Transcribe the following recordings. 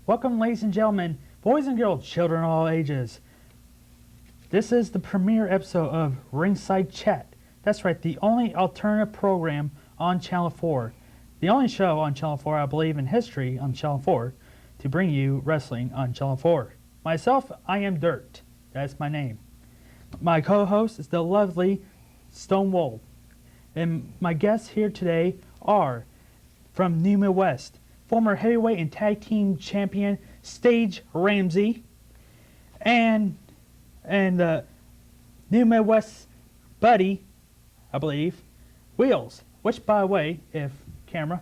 Welcome, ladies and gentlemen, boys and girls, children of all ages. This is the premiere episode of Ringside Chat. That's right, the only alternative program on Channel 4. The only show on Channel 4, I believe, in history on Channel 4 to bring you wrestling on Channel 4. Myself, I am Dirt. That's my name. My co-host is the lovely Stonewall. And my guests here today are from New Midwest, former heavyweight and tag team champion Stage Ramsey, and New Midwest buddy, I believe, Wheels. Which, by the way, if camera,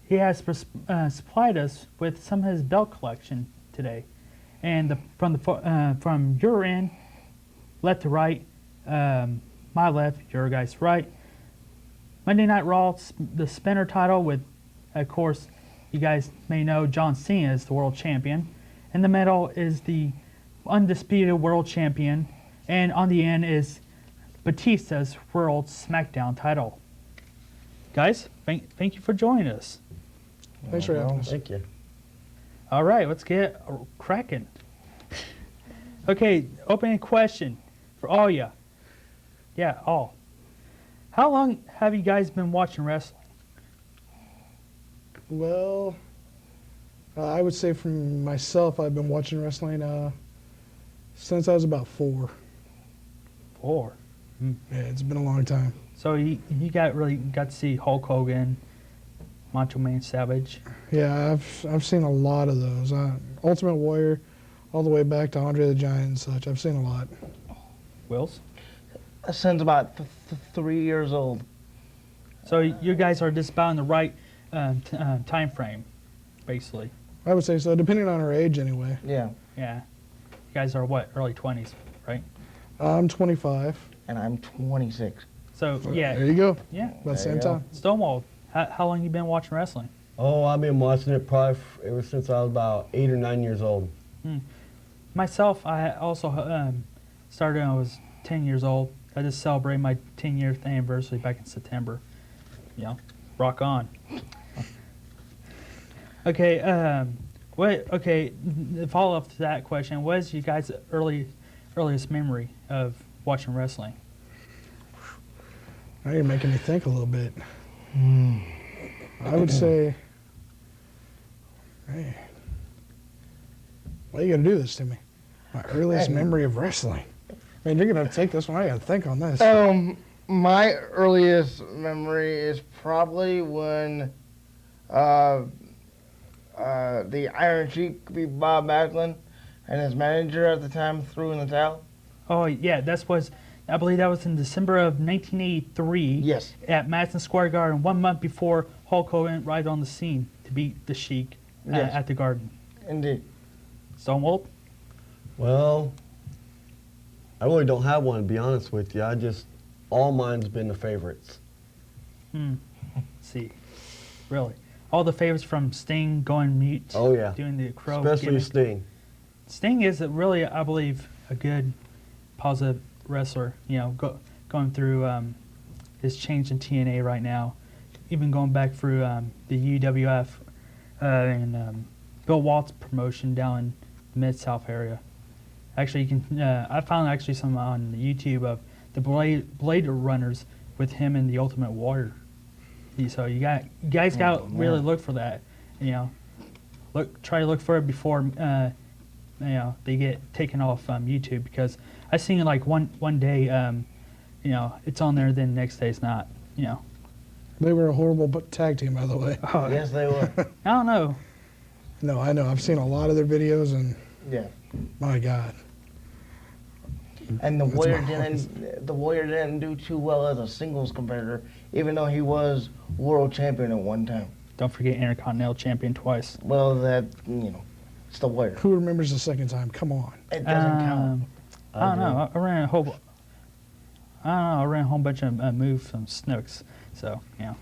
he has supplied us with some of his belt collection today, and from your end, left to right, my left, your guys' right. Monday Night Raw, the spinner title with, of course, you guys may know John Cena is the world champion. In the middle is the undisputed world champion. And on the end is Batista's world SmackDown title. Guys, thank you for joining us. Thanks for having us. Thank you. All right, let's get cracking. Okay, opening question for all ya. Yeah, all. How long have you guys been watching wrestling? Well, I would say for myself, I've been watching wrestling since I was about 4. 4. Yeah, it's been a long time. So you got to see Hulk Hogan, Macho Man Savage. Yeah, I've seen a lot of those. Ultimate Warrior, all the way back to Andre the Giant and such. I've seen a lot. Wills? Since about 3 years old. So you guys are just about in the right time frame, basically. I would say so, depending on our age anyway. Yeah. Yeah. You guys are what, early 20s, right? I'm 25. And I'm 26. So, yeah. There you go. Yeah. About the There same you go. time. Stonewall, how long you been watching wrestling? Oh, I've been watching it probably ever since I was about 8 or 9 years old. Myself, I also started when I was 10 years old. I just celebrated my 10-year anniversary back in September. You know, rock on. Okay, the follow-up to that question, what is you guys' earliest memory of watching wrestling? Now you're making me think a little bit. I would say, hey, why are you going to do this to me? My earliest memory of wrestling. I mean, you're going to take this one. I got to think on this. My earliest memory is probably when the Iron Sheik, Bob Backlund, and his manager at the time threw in the towel. Oh, yeah, I believe that was in December of 1983. Yes. At Madison Square Garden, 1 month before Hulk Hogan arrived on the scene to beat the Sheik Yes. at the Garden. Indeed. Stonewall? Well, I really don't have one, to be honest with you. All mine's been the favorites. See, really. All the favorites from Sting going mute. Oh, yeah. Doing the crow. Especially gimmick. Sting. Sting is really, I believe, a good, positive wrestler. You know, going through his change in TNA right now, even going back through the UWF and Bill Walt's promotion down in the Mid-South area. Actually, you can. I found actually some on YouTube of the Blade Runners with him and the Ultimate Warrior. So you guys got to really look for that. You know, try to look for it before they get taken off YouTube, because I seen it like one day. You know, it's on there, then the next day it's not. You know. They were a horrible tag team, by the way. Oh, Yes, they were. I don't know. No, I know. I've seen a lot of their videos, and Yeah. my God. And the That's Warrior didn't do too well as a singles competitor, even though he was world champion at one time. Don't forget Intercontinental Champion twice. Well, it's the Warrior. Who remembers the second time? Come on. It doesn't count. I don't know. I ran a whole bunch of moves from Snooks. So, you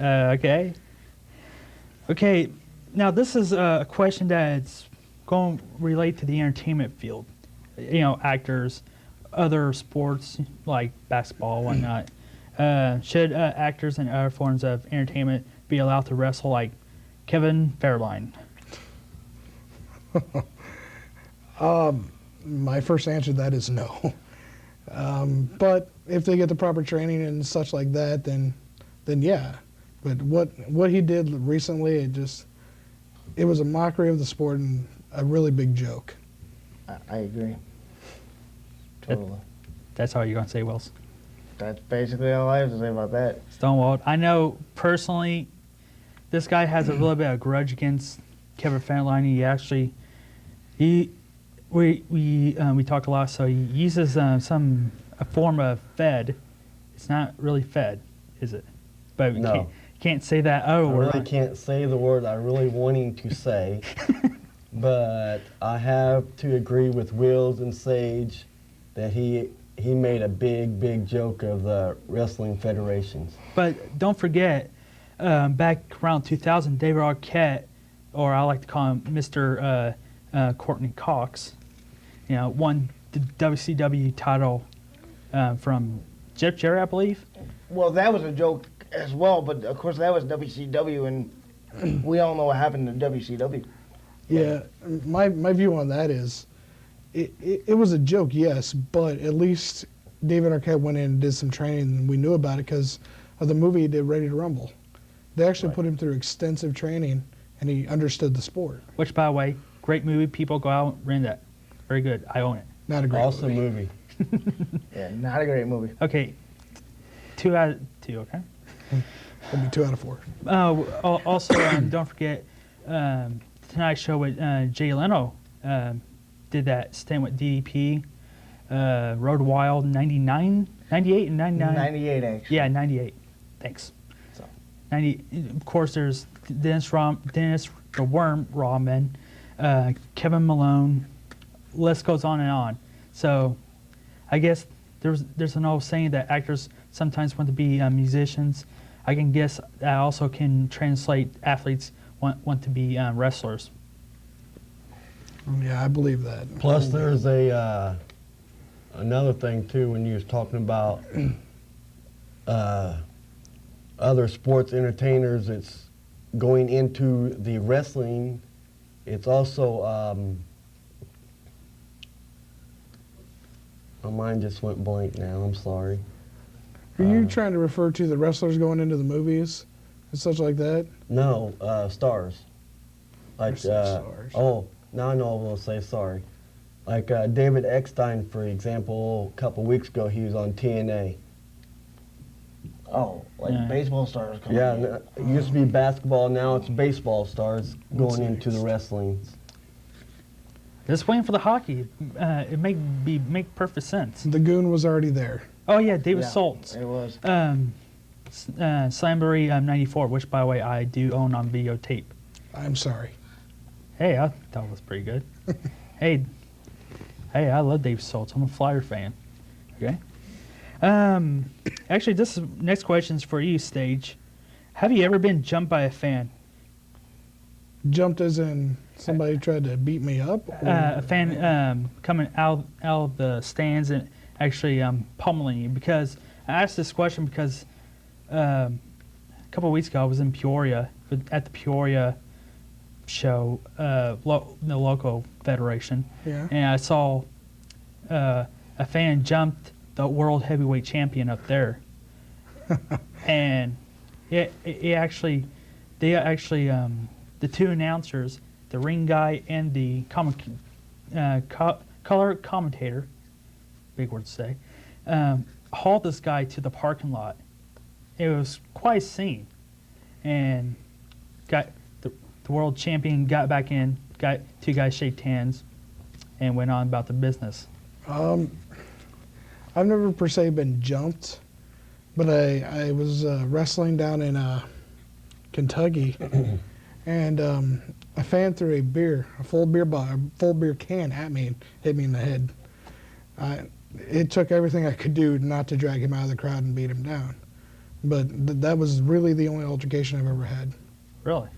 know. Okay. Okay. Now, this is a question that's going to relate to the entertainment field. You know, actors, other sports like basketball, whatnot. Should actors and other forms of entertainment be allowed to wrestle like Kevin Fairline? My first answer to that is no. But if they get the proper training and such like that, then yeah. But what he did recently, it was a mockery of the sport and a really big joke. I agree. Totally. That's all you're going to say, Wills? That's basically all I have to say about that. Stonewalled. I know personally, this guy has a little bit of grudge against Kevin Fairline. We talk a lot. So he uses a form of Fed. It's not really Fed, is it? But we No. can't say that. I Oh, really can't say the word I really wanting to say, but I have to agree with Wills and Sage that he made a big joke of the wrestling federations. But don't forget, back around 2000, David Arquette, or I like to call him Mr. Courtney Cox, won the WCW title from Jeff Jarrett, I believe. Well, that was a joke as well, but of course that was WCW, and we all know what happened to WCW. Yeah, my view on that is, it was a joke, yes, but at least David Arquette went in and did some training, and we knew about it because of the movie he did, Ready to Rumble. They actually put him through extensive training, and he understood the sport. Which, by the way, great movie. People go out and rent that. Very good. I own it. Not a great Awesome movie. movie. Yeah, not a great movie. Okay, 2 out of 2. Okay. It'll be 2 out of 4. Also, don't forget Tonight Show with Jay Leno did that stint with DDP, Road Wild 99, 98, and 99. 98, actually. Yeah, 98. Thanks. So. 90. Of course, there's Dennis the Worm Rodman, Kevin Malone. List goes on and on. So, I guess there's an old saying that actors sometimes want to be musicians. I can guess that also can translate athletes want to be wrestlers. Yeah, I believe that. Plus, there's another thing too when you was talking about other sports entertainers. It's going into the wrestling. It's also my mind just went blank now. I'm sorry. Are you trying to refer to the wrestlers going into the movies and such like that? No, stars. Like stars. oh, now I know what I'll say. Sorry. Like David Eckstein, for example, a couple weeks ago, he was on TNA. Oh, like Yeah. baseball stars coming Yeah, in. it used to be basketball. Now it's baseball stars going into the wrestling. Just waiting for the hockey. It make perfect sense. The Goon was already there. Oh yeah, David Yeah, Schultz. It was. Slamboree 94, which by the way I do own on videotape. I'm sorry. Hey, I thought it was pretty good. hey, I love Dave Schultz. I'm a Flyer fan. Okay. Actually, next question is for you, Stage. Have you ever been jumped by a fan? Jumped as in somebody tried to beat me up? Or A fan coming out of the stands and actually pummeling you? Because I asked this question because a couple of weeks ago I was in Peoria at the Peoria show, the local federation, Yeah. and I saw a fan jumped the world heavyweight champion up there, and they actually the two announcers, the ring guy and the color commentator, big word to say, hauled this guy to the parking lot. It was quite a scene, and got the world champion got back in, got two guys shaked hands, and went on about the business. I've never per se been jumped, but I was wrestling down in Kentucky, and a fan threw a full beer can at me and hit me in the head. It took everything I could do not to drag him out of the crowd and beat him down. But that was really the only altercation I've ever had. Really?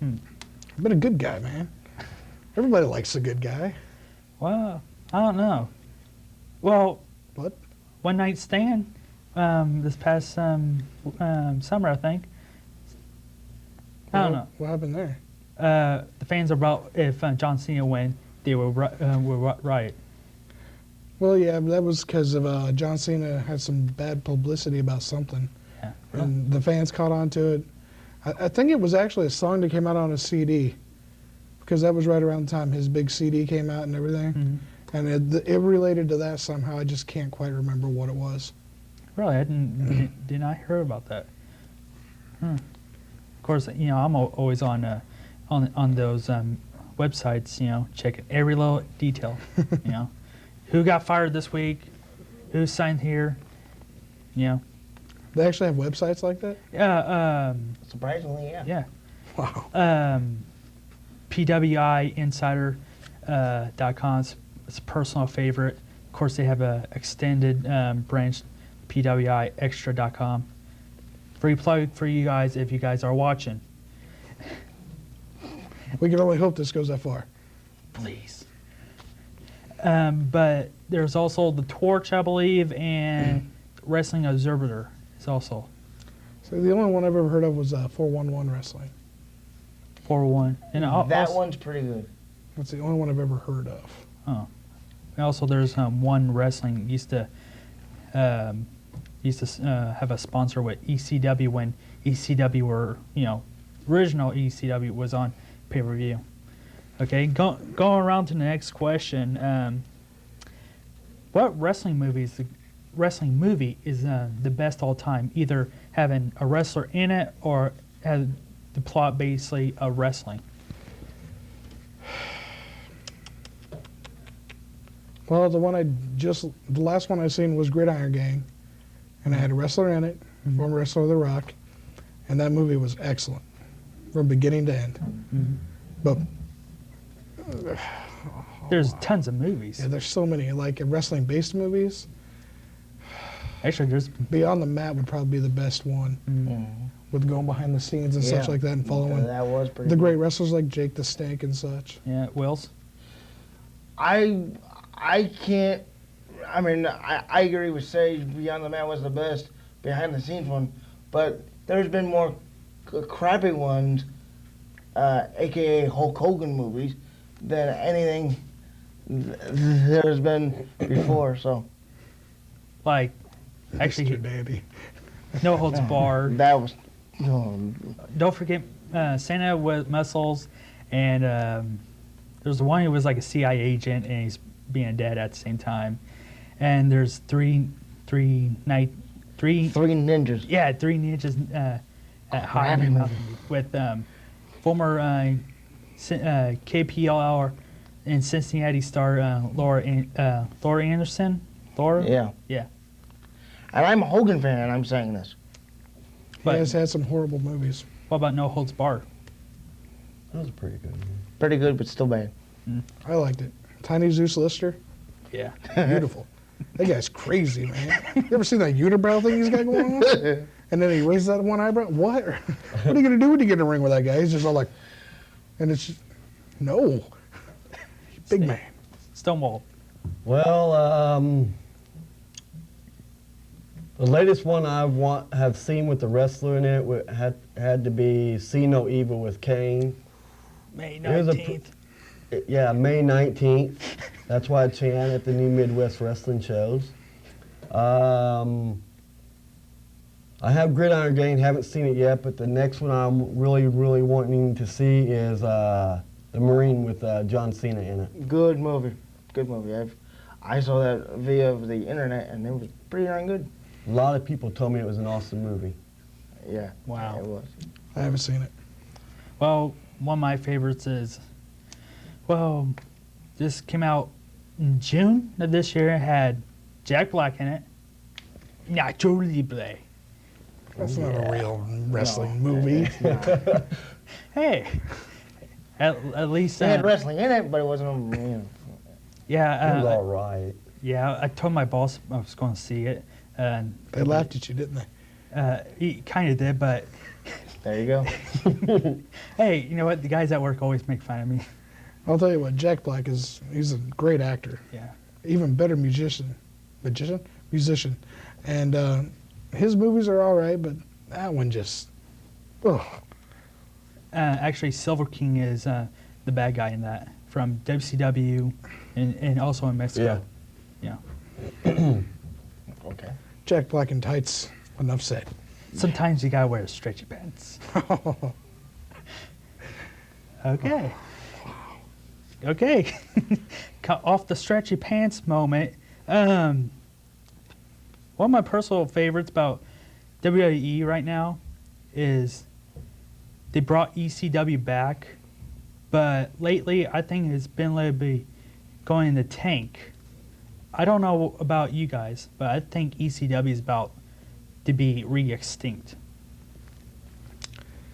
I've been a good guy, man. Everybody likes a good guy. Well, I don't know. Well, What? one night stand this past summer, I think. I don't know. What happened there? The fans are about if John Cena win, they were right. Well, yeah, but that was because of John Cena had some bad publicity about something, Yeah. and the fans caught on to it. I think it was actually a song that came out on a CD, because that was right around the time his big CD came out and everything, and it related to that somehow. I just can't quite remember what it was. Really, I did not hear about that. Of course, I'm always on those websites, checking every little detail. Who got fired this week, who signed here. They actually have websites like that? Yeah. Surprisingly, yeah. Yeah. Wow. PWIinsider.com is a personal favorite. Of course, they have a extended branch, PWIextra.com. Free plug for you guys if you guys are watching. We can only hope this goes that far. Please. But there's also The Torch, I believe, and Wrestling Observer is also So the only one I've ever heard of was 411 Wrestling. 401. And That one's pretty good. That's the only one I've ever heard of. Oh. And also, there's One Wrestling used to have a sponsor with ECW when ECW were original ECW was on pay-per-view. Okay, going around to the next question. What wrestling movie is the best all time? Either having a wrestler in it or has the plot basically of wrestling. Well, the last one I seen was Gridiron Gang, and it had a wrestler in it, former wrestler of The Rock, and that movie was excellent from beginning to end. But There's tons of movies. yeah, there's so many like wrestling-based movies. Actually, there's Beyond the Mat would probably be the best one, with going behind the scenes and such Yeah. like that, and following That was pretty the good. great wrestlers like Jake the Snake and such. Wills. I can't. I mean, I agree with Sage. Beyond the Mat was the best behind the scenes one, but there's been more crappy ones, aka Hulk Hogan movies, than anything there's been before. So Like, Mr. actually, Dandy. No Holds Barred. that was. Don't forget Santa with Muscles, and there's the one who was like a CIA agent and he's being dead at the same time. And there's three ninjas. Yeah, Three ninjas at high Crappy movie. with former KPLR and Cincinnati star Laura Anderson. Laura. Yeah. Yeah. And I'm a Hogan fan, and I'm saying this. He But has had some horrible movies. what about No Holds Barred? That was a pretty good one. Pretty good, but still bad. I liked it. Tiny Zeus Lister, Yeah. beautiful. That guy's crazy, man. You ever seen that unibrow thing he's got going on? And then he raises that one eyebrow. What? What are you gonna do when you get in a ring with that guy? He's just all like, and it's just, no, big man. Stonewall. Well, the latest one I have seen with the wrestler in it had to be See No Evil with Kane. May It was a 19th. Yeah, May 19th. That's why I chant at the new Midwest Wrestling shows. I have Gridiron Gang, haven't seen it yet, but the next one I'm really, really wanting to see is The Marine with John Cena in it. Good movie. Good movie. I saw that via the internet, and it was pretty darn good. A lot of people told me it was an awesome movie. Yeah. Wow. It was. I haven't seen it. Well, one of my favorites is, this came out in June of this year. It had Jack Black in it. Naturally Blay. That's not a real wrestling movie. Hey, at least, They had wrestling in it, but it wasn't, It was yeah, all right. yeah. I told my boss I was going to see it, and They laughed at you, didn't they? he kind of did. But There you go. hey, you know what? The guys at work always make fun of me. I'll tell you what, Jack Black he's a great actor. Yeah. Even better musician. And his movies are all right, but that one just, oh. actually Silver King is the bad guy in that from WCW and also in Mexico. Yeah. Okay. Jack Black in tights. Enough said. Sometimes you gotta wear stretchy pants. Okay. Okay. Cut off the stretchy pants moment. One of my personal favorites about WWE right now is they brought ECW back, but lately I think it's been lately going in the tank. I don't know about you guys, but I think ECW is about to be re-extinct.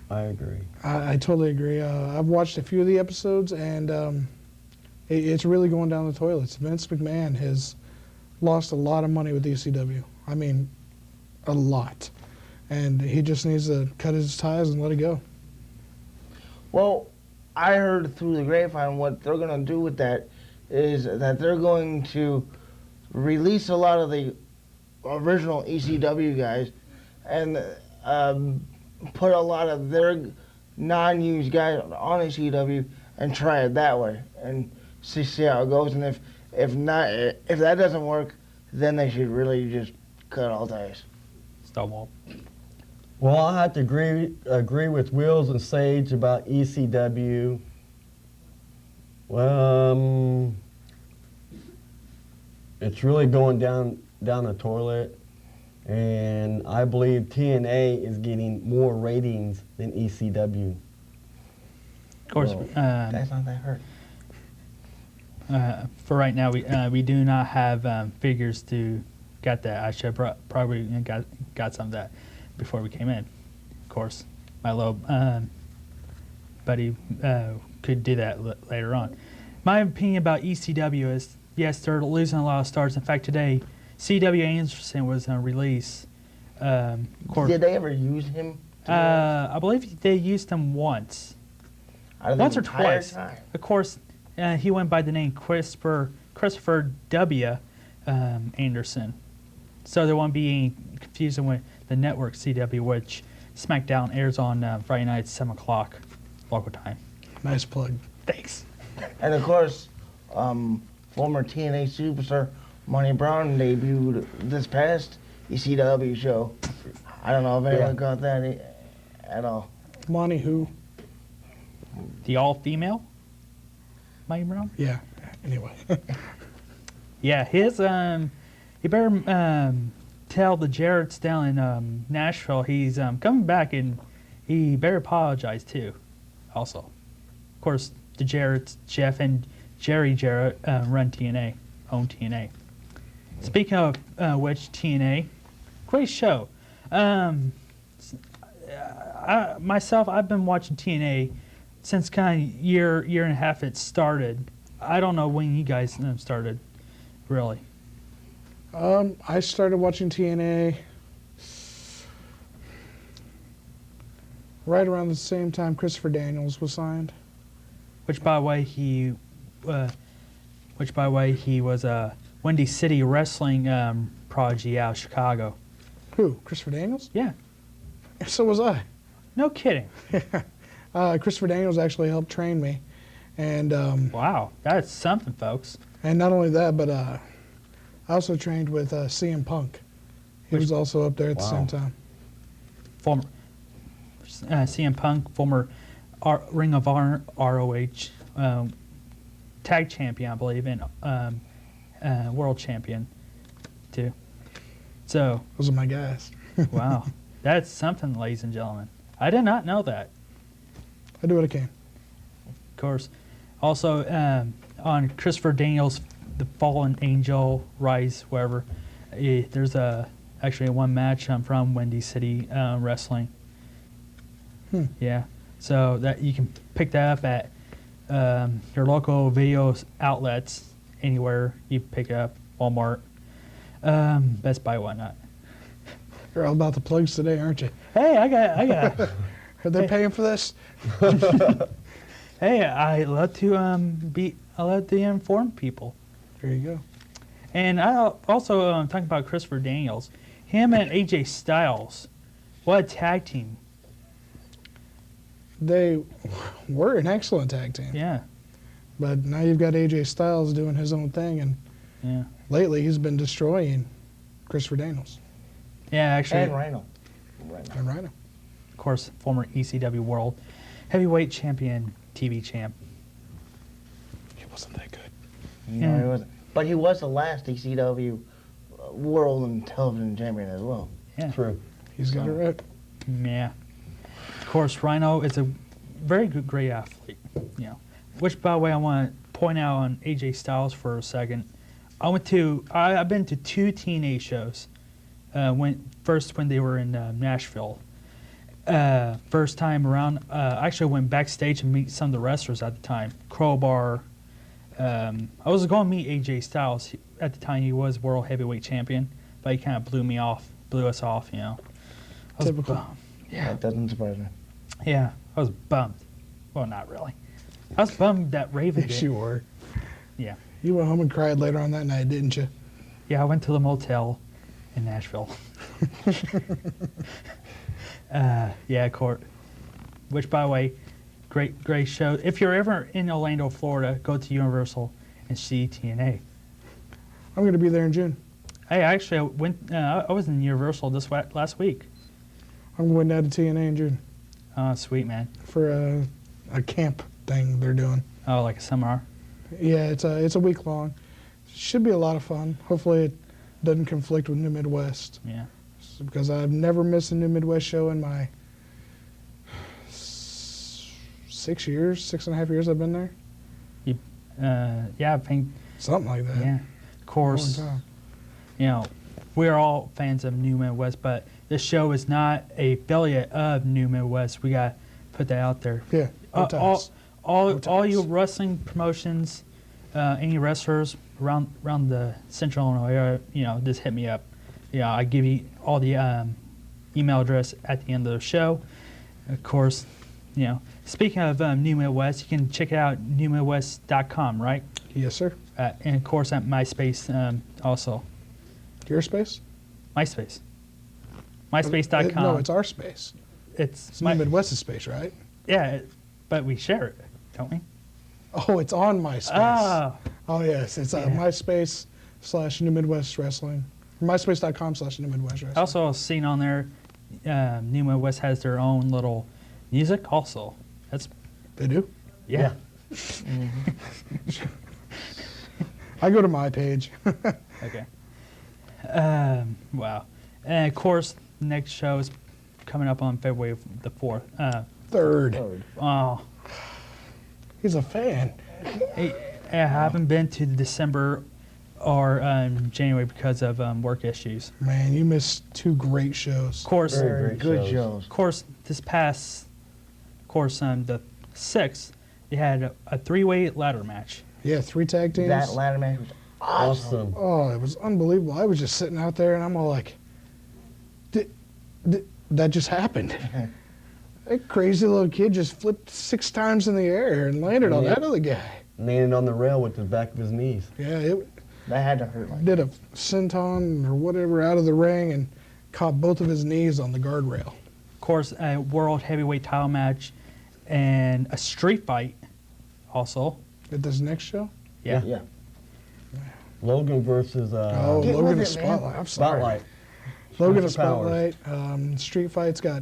I agree. I totally agree. I've watched a few of the episodes, and it's really going down the toilets. Vince McMahon has lost a lot of money with ECW. I mean, a lot. And he just needs to cut his ties and let it go. Well, I heard through the grapevine what they're going to do with that is that they're going to release a lot of the original ECW guys and put a lot of their non-used guys on ECW and try it that way and see how it goes. And if that doesn't work, then they should really just cut all ties. Stonewall. Well, I have to agree with Wills and Sage about ECW. Well, it's really going down the toilet, and I believe TNA is getting more ratings than ECW. Of course, Well, That's not that hurt. for right now, we do not have figures to get that. I should probably got some of that before we came in. Of course, my little buddy could do that later on. My opinion about ECW is, yes, they're losing a lot of stars. In fact, today, C.W. Anderson was released. Of course, Did they ever use him? I believe they used him once. Once or twice. Time? Of course, he went by the name Christopher W. Anderson. So there won't be any confusion with the network CW, which SmackDown airs on Friday night at 7 o'clock local time. Nice plug. Thanks. And of course, former TNA superstar Monty Brown debuted this past ECW show. I don't know if anyone got that at all. Monty who? The all-female Mighty Brown? Yeah. Anyway. Yeah, his you better tell the Jarretts down in Nashville he's coming back, and he better apologize too. Also, of course, the Jarretts, Jeff and Jerry Jarrett, own TNA. Speaking of which, TNA, great show. I've been watching TNA since kind of year and a half it started. I don't know when you guys started, really. I started watching TNA right around the same time Christopher Daniels was signed. Which, by the way, he was a Windy City wrestling prodigy out of Chicago. Who? Christopher Daniels? Yeah, So was I. no kidding. Christopher Daniels actually helped train me, and Wow, that's something, folks. and not only that, but I also trained with CM Punk. He was also up there at the same time. Former CM Punk, former Ring of Honor ROH tag champion, I believe, and world champion too. So, Those are my guys. wow, that's something, ladies and gentlemen. I did not know that. I do what I can. Of course. Also, on Christopher Daniels' The Fallen Angel, Rise, wherever, there's actually one match from Windy City Wrestling. Yeah. So that you can pick that up at your local video outlets, anywhere you pick it up, Walmart, Best Buy, whatnot. You're all about the plugs today, aren't you? Hey, I got. Are they paying for this? Hey, I love to inform people. There you go. And I also talking about Christopher Daniels, him and AJ Styles, what a tag team! They were an excellent tag team. Yeah, But now you've got AJ Styles doing his own thing, and yeah, lately he's been destroying Christopher Daniels yeah. Actually, And Rhino. and Rhino. of course, former ECW World Heavyweight Champion, TV champ. He wasn't that good. No, Yeah. he wasn't. But he was the last ECW World and Television Champion as well. Yeah, True. He's got it right. yeah. Of course, Rhino is a very good, great athlete. You know, which by the way, I want to point out on AJ Styles for a second. I've been to 2 TNA shows. When they were in Nashville. First time around, I actually went backstage and meet some of the wrestlers at the time. Crowbar. I was going to meet AJ Styles. At the time, he was World Heavyweight Champion, but he kind of blew us off, you know. I was Typical. bummed. Yeah, That doesn't surprise me. yeah, I was bummed. Well, not really. I was bummed that Raven Yes, did. you were. Yeah. You went home and cried later on that night, didn't you? Yeah, I went to the motel in Nashville. Yeah, Court. Which, by the way, great show. If you're ever in Orlando, Florida, go to Universal and see TNA. I'm going to be there in June. Hey, actually, I was in Universal last week. I'm going down to TNA in June Oh, sweet, man. for a camp thing they're doing. Oh, like a seminar. Yeah, it's a week long. Should be a lot of fun. Hopefully it doesn't conflict with New Midwest, Yeah. because I've never missed a New Midwest show in my 6 years, 6.5 years I've been there. Yeah, I think, Something like that. yeah. Of course, Long time. you know, we're all fans of New Midwest, but this show is not a affiliate of New Midwest. We got to put that out there. Yeah. no ties. All you wrestling promotions, any wrestlers around the Central Illinois area, you know, just hit me up. Yeah, I give you all the email address at the end of the show. Of course, you know, speaking of New Midwest, you can check it out at newmidwest.com, right? Yes, sir. And of course at MySpace also. Your space? MySpace. MySpace.com. No, it's our space. It's It's New Midwest's space, right? yeah, but we share it, don't we? Oh, it's on MySpace. Ah, Oh, yes. It's Yeah. MySpace/New Midwest Wrestling. MySpace.com/New Midwest Wrestling. also seen on there, New Midwest has their own little music also. That's They do? yeah. I go to my page. Okay. Wow. And of course, the next show is coming up on February the 4th. Third. Oh, He's a fan. hey, I haven't been to December or January because of work issues. Man, you missed 2 great shows. Of course, Very great good shows. shows. of course, the 6th, they had a 3-way ladder match. Yeah, 3 tag teams. That ladder match was awesome. Awesome. Oh, it was unbelievable. I was just sitting out there and I'm all like, that just happened. That crazy little kid just flipped 6 times in the air and landed on Yeah. that other guy. Landed on the rail with the back of his knees. Yeah, it That had to hurt. Like did a senton or whatever out of the ring and caught both of his knees on the guardrail. Of course, a world heavyweight title match and a street fight also. At this next show? Yeah. yeah. Logan versus Oh, Get Logan with a it, man. spotlight. I'm sorry. Spotlight. Logan a Mr. Powers. spotlight. Street Fight's got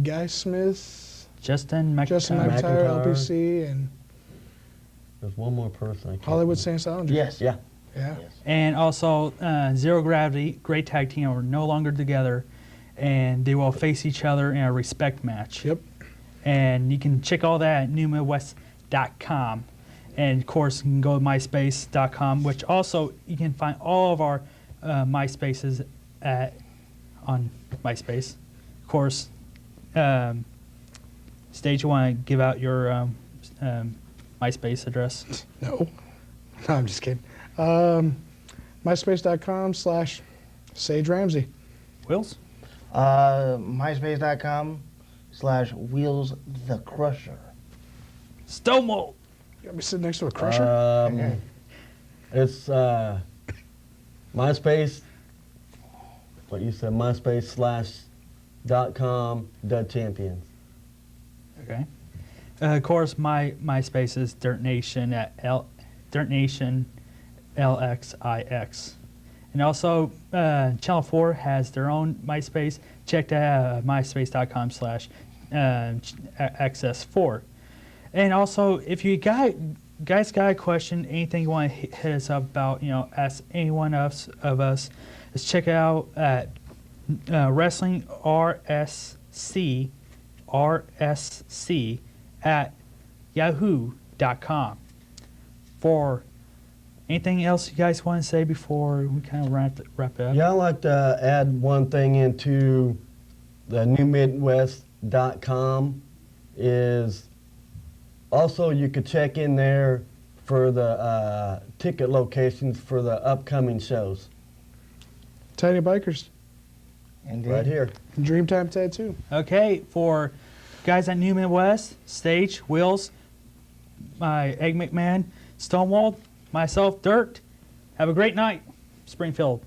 Guy Smith, Justin McIntyre. Justin McIntyre. McIntyre, LPC, and There's one more person. I can't Hollywood remember. St. Salinger. Yes. Yeah. Yeah. Yes. And also Zero Gravity, great tag team, are no longer together, and they will face each other in a respect match. Yep. And you can check all that at newmidwest.com. And of course, you can go to myspace.com, which also you can find all of our MySpaces on MySpace. Of course, Stage, you want to give out your MySpace address? No. No, I'm just kidding. MySpace.com/Sage Ramsey. Wills? MySpace.com/Wheels the Crusher. Stonewall. You gotta be sitting next to a crusher. It's MySpace. What you said? MySpace/.com/champions. Okay. Of course, my MySpace is Dirt Nation at Dirt Nation LXIX. And also, Channel 4 has their own MySpace. Check that out, myspace.com/access4. And also, if you guys got a question, anything you want to hit us up about, ask any one of us, let's check out at Wrestling RSC at yahoo.com. For anything else you guys want to say before we kind of wrap it up? Yeah, I'd like to add one thing into the newmidwest.com is also you could check in there for the ticket locations for the upcoming shows. Tiny Bikers, Indeed. Right here. Dreamtime Tattoo. Okay, for guys at New Midwest, Stage, Wheels, my Egg McMahon, Stonewall, myself, Dirt, have a great night, Springfield.